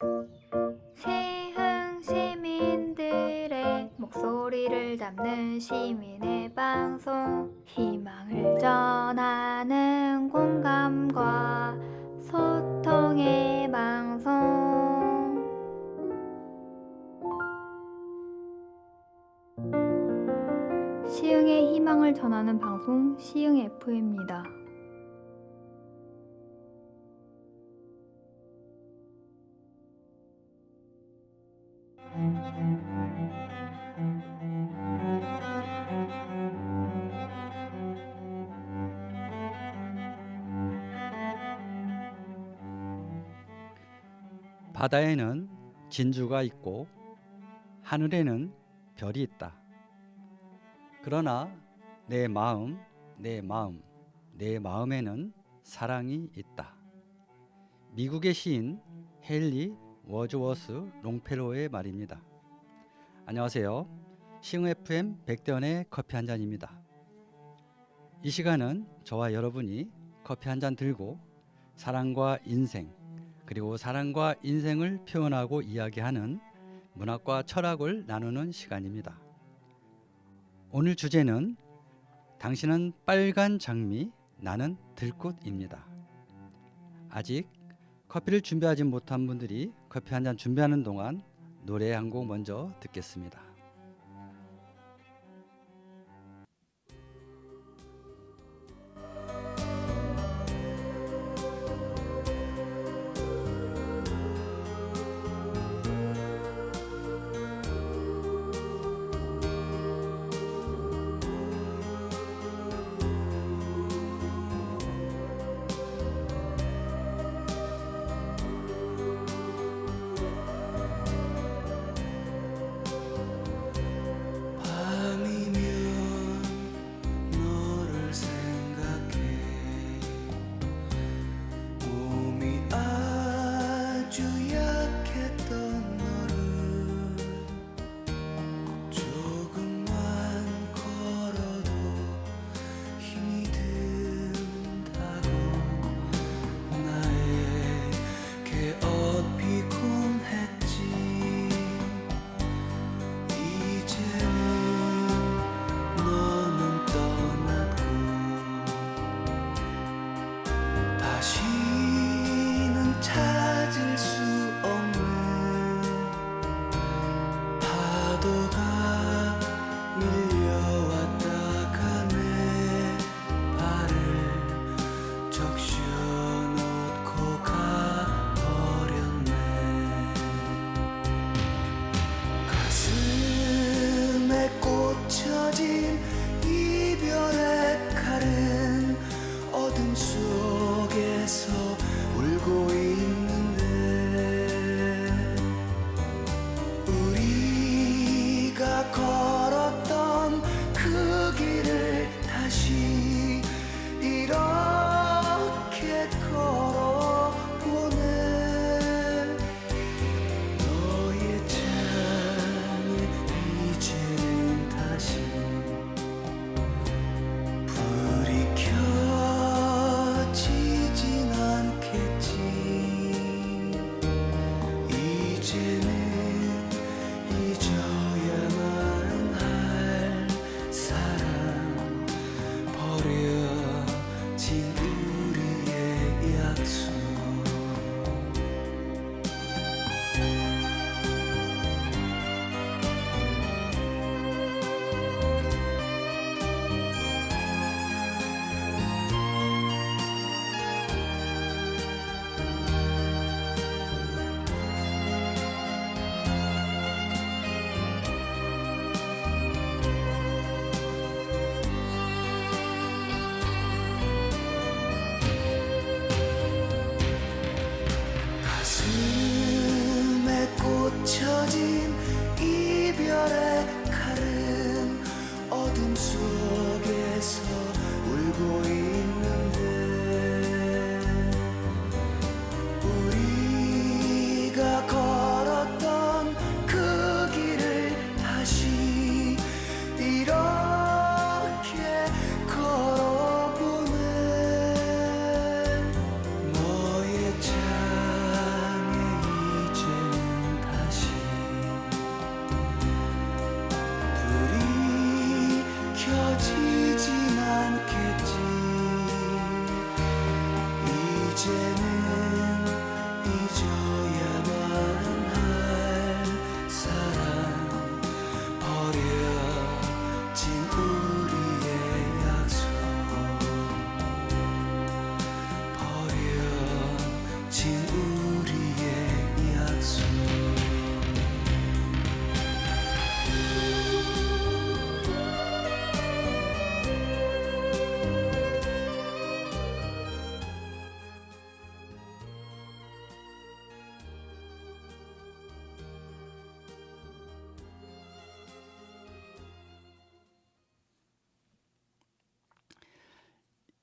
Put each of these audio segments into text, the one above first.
시흥 시민들의 목소리를 담는 시민의 방송, 희망을 전하는 공감과 소통의 방송. 시흥의 희망을 전하는 방송, 시흥 FM입니다. 바다에는 진주가 있고 하늘에는 별이 있다. 그러나 내 마음에는 사랑이 있다. 미국의 시인 헨리 워즈워스 롱펠로의 말입니다. 안녕하세요. 시흥 FM 백대원의 커피 한 잔입니다. 이 시간은 저와 여러분이 커피 한 잔 들고 사랑과 인생, 그리고 사랑과 인생을 표현하고 이야기하는 문학과 철학을 나누는 시간입니다. 오늘 주제는 당신은 빨간 장미, 나는 들꽃입니다. 아직 커피를 준비하지 못한 분들이 커피 한 잔 준비하는 동안 노래 한 곡 먼저 듣겠습니다. 찾을 수 없는 파도가 밀려왔다가 내 발을 적셔놓고 가버렸네. 가슴에 꽂혀진 이별의 칼은 어둠 속에서 울고 있는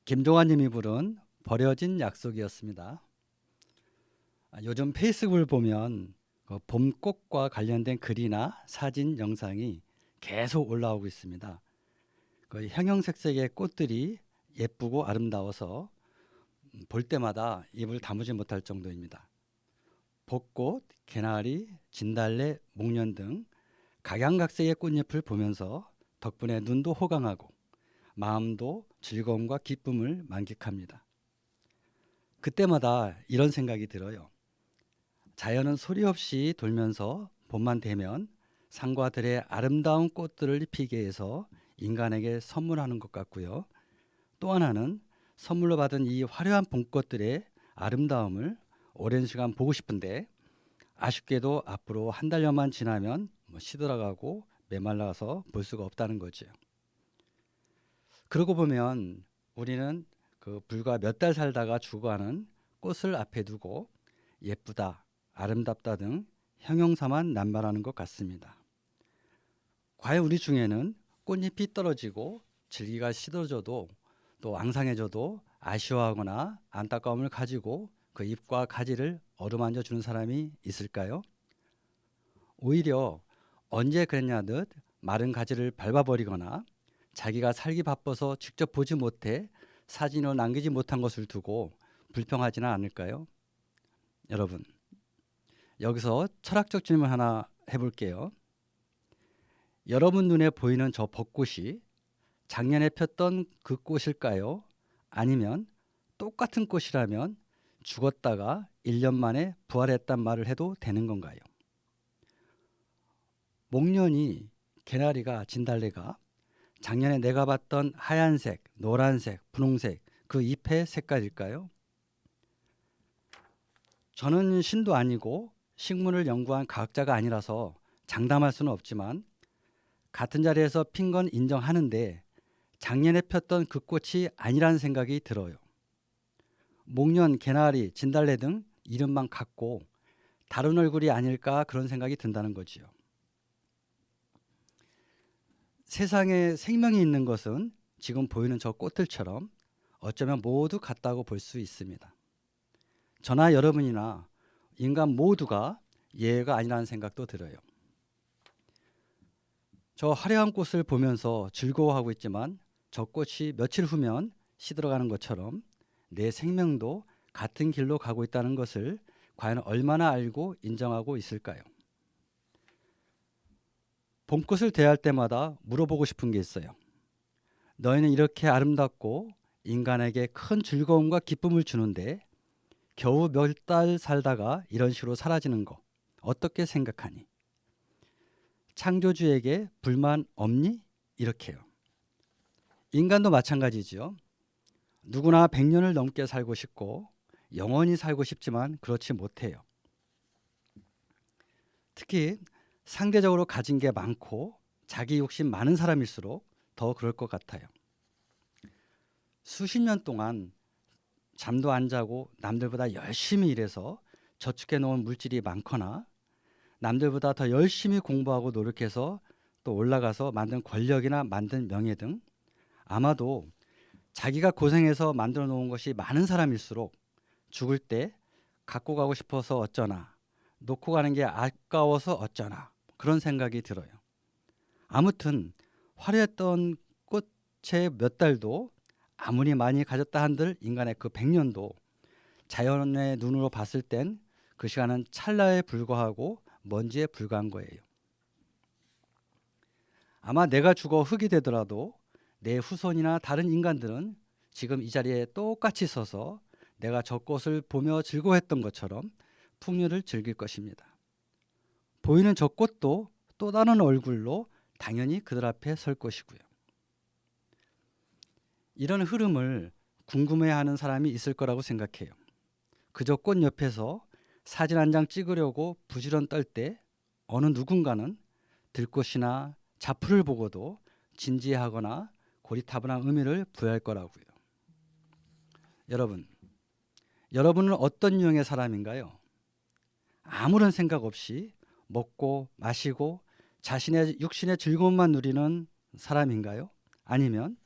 김종환님이 부른 버려진 약속이었습니다. 요즘 페이스북을 보면 그 봄꽃과 관련된 글이나 사진, 영상이 계속 올라오고 있습니다. 그 형형색색의 꽃들이 예쁘고 아름다워서 볼 때마다 입을 다무지 못할 정도입니다. 벚꽃, 개나리, 진달래, 목련 등 각양각색의 꽃잎을 보면서 덕분에 눈도 호강하고 마음도 즐거움과 기쁨을 만끽합니다. 그때마다 이런 생각이 들어요. 자연은 소리 없이 돌면서 봄만 되면 산과 들의 아름다운 꽃들을 피게 해서 인간에게 선물하는 것 같고요. 또 하나는 선물로 받은 이 화려한 봄꽃들의 아름다움을 오랜 시간 보고 싶은데 아쉽게도 앞으로 한 달여만 지나면 시들어가고 메말라서 볼 수가 없다는 거죠. 그러고 보면 우리는 그 불과 몇 달 살다가 죽어가는 꽃을 앞에 두고 예쁘다, 아름답다 등 형용사만 남발하는 것 같습니다. 과연 우리 중에는 꽃잎이 떨어지고 줄기가 시들어져도 또 앙상해져도 아쉬워하거나 안타까움을 가지고 그 잎과 가지를 어루만져 주는 사람이 있을까요? 오히려 언제 그랬냐듯 마른 가지를 밟아버리거나 자기가 살기 바빠서 직접 보지 못해 사진으로 남기지 못한 것을 두고 불평하지는 않을까요? 여러분, 여기서 철학적 질문 하나 해볼게요. 여러분 눈에 보이는 저 벚꽃이 작년에 폈던 그 꽃일까요? 아니면 똑같은 꽃이라면 죽었다가 1년 만에 부활했단 말을 해도 되는 건가요? 목련이, 개나리가, 진달래가 작년에 내가 봤던 하얀색, 노란색, 분홍색 그 잎의 색깔일까요? 저는 신도 아니고 식물을 연구한 과학자가 아니라서 장담할 수는 없지만 같은 자리에서 핀 건 인정하는데 작년에 폈던 그 꽃이 아니라는 생각이 들어요. 목련, 개나리, 진달래 등 이름만 같고 다른 얼굴이 아닐까 그런 생각이 든다는 거지요. 세상에 생명이 있는 것은 지금 보이는 저 꽃들처럼 어쩌면 모두 같다고 볼 수 있습니다. 저나 여러분이나 인간 모두가 예외가 아니라는 생각도 들어요. 저 화려한 꽃을 보면서 즐거워하고 있지만 저 꽃이 며칠 후면 시들어가는 것처럼 내 생명도 같은 길로 가고 있다는 것을 과연 얼마나 알고 인정하고 있을까요? 봄꽃을 대할 때마다 물어보고 싶은 게 있어요. 너희는 이렇게 아름답고 인간에게 큰 즐거움과 기쁨을 주는데 겨우 몇 달 살다가 이런 식으로 사라지는 거 어떻게 생각하니? 창조주에게 불만 없니? 이렇게요. 인간도 마찬가지죠. 누구나 100년을 넘게 살고 싶고 영원히 살고 싶지만 그렇지 못해요. 특히 상대적으로 가진 게 많고 자기 욕심 많은 사람일수록 더 그럴 것 같아요. 수십 년 동안 잠도 안 자고 남들보다 열심히 일해서 저축해 놓은 물질이 많거나 남들보다 더 열심히 공부하고 노력해서 또 올라가서 만든 권력이나 만든 명예 등 아마도 자기가 고생해서 만들어 놓은 것이 많은 사람일수록 죽을 때 갖고 가고 싶어서 어쩌나 놓고 가는 게 아까워서 어쩌나 그런 생각이 들어요. 아무튼 화려했던 꽃의 몇 달도 아무리 많이 가졌다 한들 인간의 그 100년도 자연의 눈으로 봤을 땐 그 시간은 찰나에 불과하고 먼지에 불과한 거예요. 아마 내가 죽어 흙이 되더라도 내 후손이나 다른 인간들은 지금 이 자리에 똑같이 서서 내가 저 꽃을 보며 즐거워했던 것처럼 풍류를 즐길 것입니다. 보이는 저 꽃도 또 다른 얼굴로 당연히 그들 앞에 설 것이고요. 이런 흐름을 궁금해하는 사람이 있을 거라고 생각해요. 그저 꽃 옆에서 사진 한 장 찍으려고 부지런 떨 때 어느 누군가는 들꽃이나 자풀을 보고도 진지하거나 고리타분한 의미를 부여할 거라고요. 여러분은 어떤 유형의 사람인가요? 아무런 생각 없이 먹고 마시고 자신의 육신의 즐거움만 누리는 사람인가요? 아니면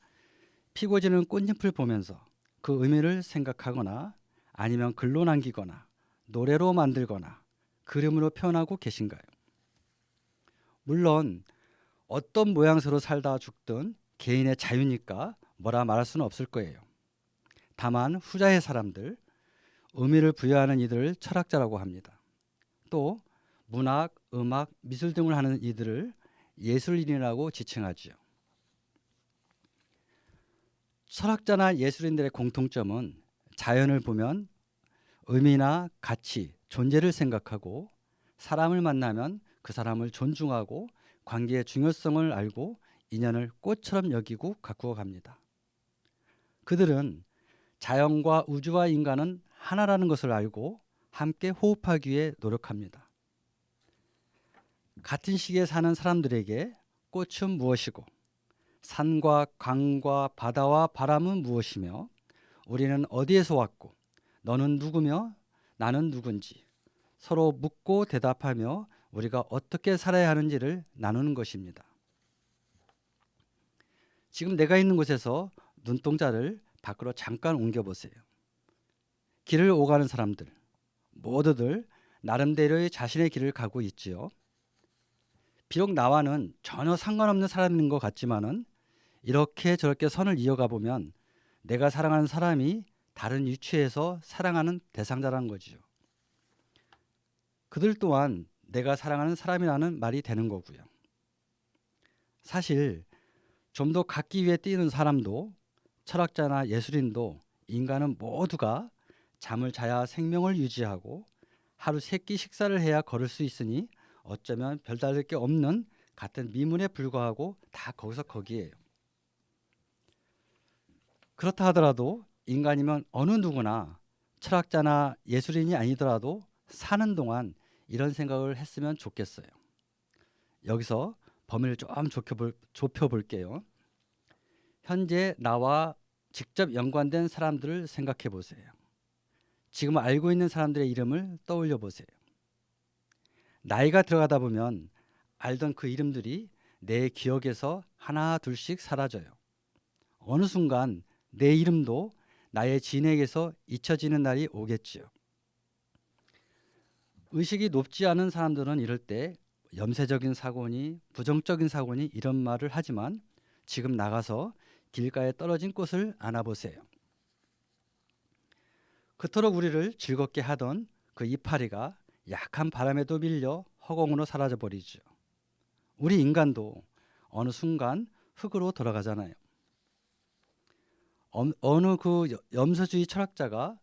피고 지는 꽃잎을 보면서 그 의미를 생각하거나 아니면 글로 남기거나 노래로 만들거나 그림으로 표현하고 계신가요? 물론 어떤 모양새로 살다 죽든 개인의 자유니까 뭐라 말할 수는 없을 거예요. 다만 후자의 사람들, 의미를 부여하는 이들을 철학자라고 합니다. 또 문학, 음악, 미술 등을 하는 이들을 예술인이라고 지칭하지요. 철학자나 예술인들의 공통점은 자연을 보면 의미나 가치, 존재를 생각하고 사람을 만나면 그 사람을 존중하고 관계의 중요성을 알고 인연을 꽃처럼 여기고 가꾸어 갑니다. 그들은 자연과 우주와 인간은 하나라는 것을 알고 함께 호흡하기 위해 노력합니다. 같은 시기에 사는 사람들에게 꽃은 무엇이고 산과 강과 바다와 바람은 무엇이며 우리는 어디에서 왔고 너는 누구며 나는 누군지 서로 묻고 대답하며 우리가 어떻게 살아야 하는지를 나누는 것입니다. 지금 내가 있는 곳에서 눈동자를 밖으로 잠깐 옮겨보세요. 길을 오가는 사람들 모두들 나름대로의 자신의 길을 가고 있지요. 비록 나와는 전혀 상관없는 사람인 것 같지만은 이렇게 저렇게 선을 이어가 보면 내가 사랑하는 사람이 다른 위치에서 사랑하는 대상자라는 거지요. 그들 또한 내가 사랑하는 사람이라는 말이 되는 거고요. 사실 좀 더 갖기 위해 뛰는 사람도 철학자나 예술인도 인간은 모두가 잠을 자야 생명을 유지하고 하루 3끼 식사를 해야 걸을 수 있으니 어쩌면 별다를 게 없는 같은 미문에 불과하고 다 거기서 거기에요. 그렇다 하더라도 인간이면 어느 누구나 철학자나 예술인이 아니더라도 사는 동안 이런 생각을 했으면 좋겠어요. 여기서 범위를 좀 좁혀볼게요. 현재 나와 직접 연관된 사람들을 생각해 보세요. 지금 알고 있는 사람들의 이름을 떠올려 보세요. 나이가 들어가다 보면 알던 그 이름들이 내 기억에서 하나 둘씩 사라져요. 어느 순간 내 이름도 나의 지인에게서 잊혀지는 날이 오겠지요. 의식이 높지 않은 사람들은 이럴 때 염세적인 사고니 부정적인 사고니 이런 말을 하지만 지금 나가서 길가에 떨어진 꽃을 안아보세요. 그토록 우리를 즐겁게 하던 그 이파리가 약한 바람에도 밀려 허공으로 사라져 버리죠. 우리 인간도 어느 순간 흙으로 돌아가잖아요. 어느 그 염세주의 철학자가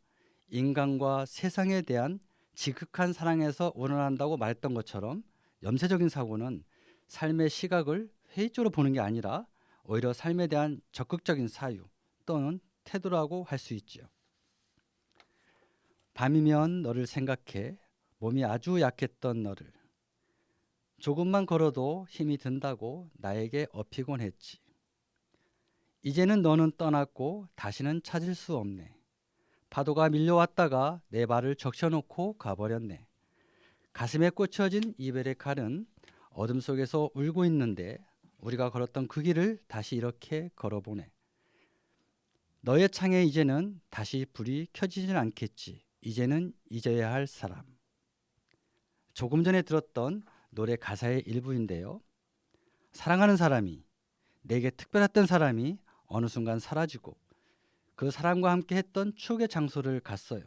인간과 세상에 대한 지극한 사랑에서 우러난다고 말했던 것처럼 염세적인 사고는 삶의 시각을 회의적으로 보는 게 아니라 오히려 삶에 대한 적극적인 사유 또는 태도라고 할 수 있지요. 밤이면 너를 생각해 몸이 아주 약했던 너를 조금만 걸어도 힘이 든다고 나에게 어피곤 했지. 이제는 너는 떠났고 다시는 찾을 수 없네. 파도가 밀려왔다가 내 발을 적셔놓고 가버렸네. 가슴에 꽂혀진 이별의 칼은 어둠 속에서 울고 있는데 우리가 걸었던 그 길을 다시 이렇게 걸어보네. 너의 창에 이제는 다시 불이 켜지진 않겠지. 이제는 잊어야 할 사람. 조금 전에 들었던 노래 가사의 일부인데요. 사랑하는 사람이, 내게 특별했던 사람이 어느 순간 사라지고 그 사람과 함께 했던 추억의 장소를 갔어요.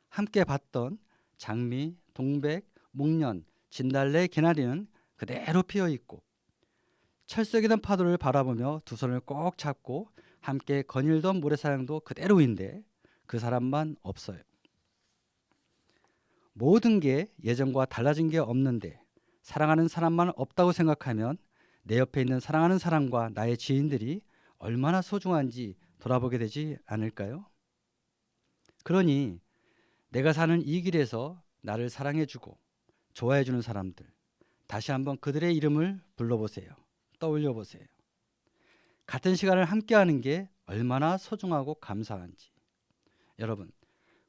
함께 봤던 장미, 동백, 목련, 진달래, 개나리는 그대로 피어있고 철썩이던 파도를 바라보며 두 손을 꼭 잡고 함께 거닐던 모래사장도 그대로인데 그 사람만 없어요. 모든 게 예전과 달라진 게 없는데 사랑하는 사람만 없다고 생각하면 내 옆에 있는 사랑하는 사람과 나의 지인들이 얼마나 소중한지 돌아보게 되지 않을까요? 그러니 내가 사는 이 길에서 나를 사랑해주고 좋아해주는 사람들 다시 한번 그들의 이름을 불러보세요. 떠올려보세요. 같은 시간을 함께하는 게 얼마나 소중하고 감사한지. 여러분,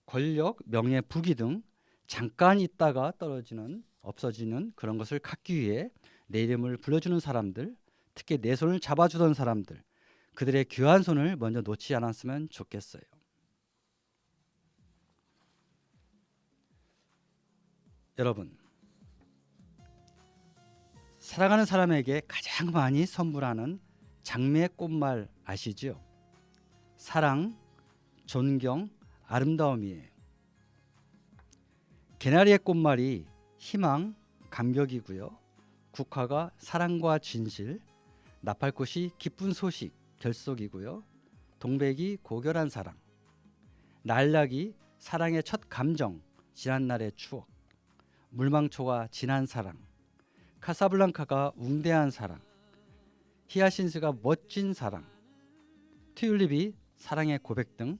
권력, 명예, 부귀 등 잠깐 있다가 떨어지는 없어지는 그런 것을 갖기 위해 내 이름을 불러주는 사람들, 특히 내 손을 잡아주던 사람들, 그들의 귀한 손을 먼저 놓지 않았으면 좋겠어요. 여러분, 사랑하는 사람에게 가장 많이 선물하는 장미의 꽃말 아시죠? 사랑, 존경, 아름다움이에요. 개나리의 꽃말이 희망, 감격이고요. 국화가 사랑과 진실, 나팔꽃이 기쁜 소식, 결속이고요. 동백이 고결한 사랑, 날락이 사랑의 첫 감정, 지난날의 추억, 물망초가 진한 사랑, 카사블랑카가 웅대한 사랑, 히아신스가 멋진 사랑, 튤립이 사랑의 고백 등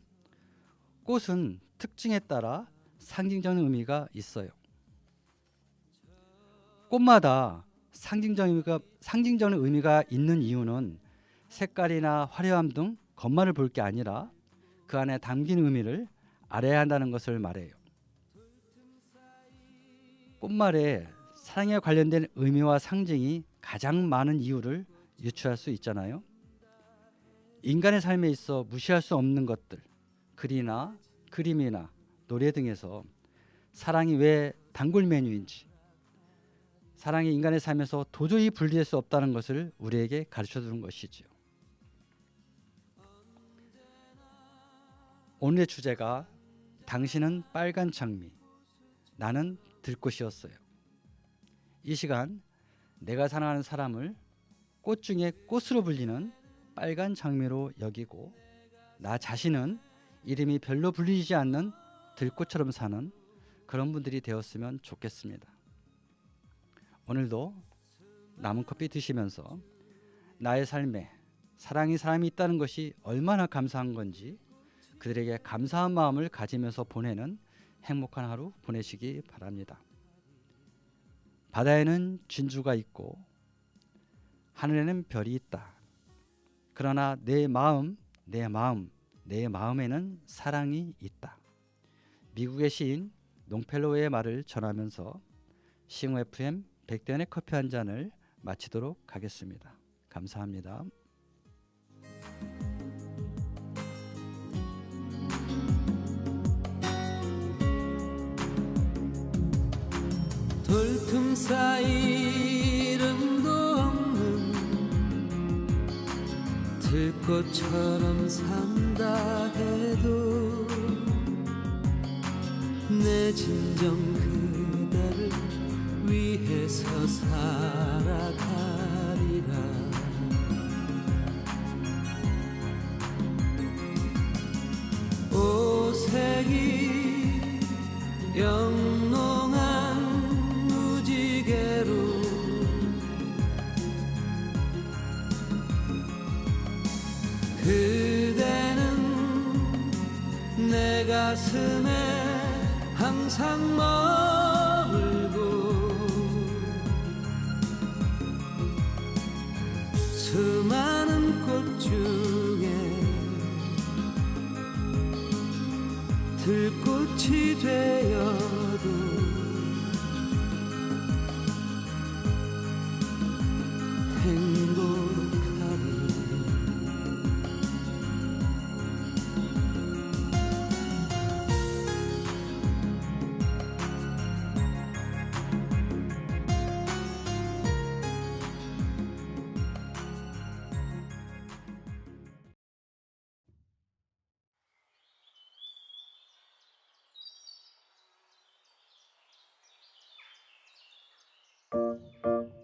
꽃은 특징에 따라 상징적인 의미가 있어요. 꽃마다 상징적인 의미가 있는 이유는 색깔이나 화려함 등 겉만을 볼 게 아니라 그 안에 담긴 의미를 알아야 한다는 것을 말해요. 꽃말에 사랑에 관련된 의미와 상징이 가장 많은 이유를 유추할 수 있잖아요. 인간의 삶에 있어 무시할 수 없는 것들, 글이나 그림이나 노래 등에서 사랑이 왜 단골 메뉴인지, 사랑이 인간의 삶에서 도저히 분리할 수 없다는 것을 우리에게 가르쳐 주는 것이죠. 오늘의 주제가 당신은 빨간 장미, 나는 들꽃이었어요. 이 시간 내가 사랑하는 사람을 꽃 중에 꽃으로 불리는 빨간 장미로 여기고 나 자신은 이름이 별로 불리지 않는 들꽃처럼 사는 그런 분들이 되었으면 좋겠습니다. 오늘도 남은 커피 드시면서 나의 삶에 사랑이 사람이 있다는 것이 얼마나 감사한 건지 그들에게 감사한 마음을 가지면서 보내는 행복한 하루 보내시기 바랍니다. 바다에는 진주가 있고 하늘에는 별이 있다. 그러나 내 마음에는 사랑이 있다. 미국의 시인 롱펠로우의 말을 전하면서 시흥 FM 백대현의 커피 한 잔을 마치도록 하겠습니다. 감사합니다. 돌틈 사이 이름도 없는 들꽃처럼 산다 해도 내 진정 그대를 위해서 살아가리라. 오색이 영롱한 무지개로 그대는 내 가슴에 항상 머물고 수많은 꽃 중에 들꽃이 되어도 행복하리.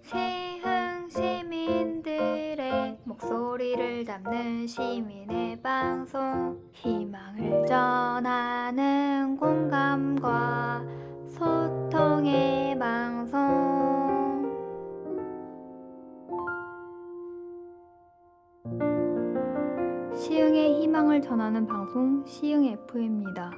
시흥 시민들의 목소리를 담는 시민의 방송, 희망을 전하는 공감과 소통의 방송. 시흥의 희망을 전하는 방송 시흥 FM입니다.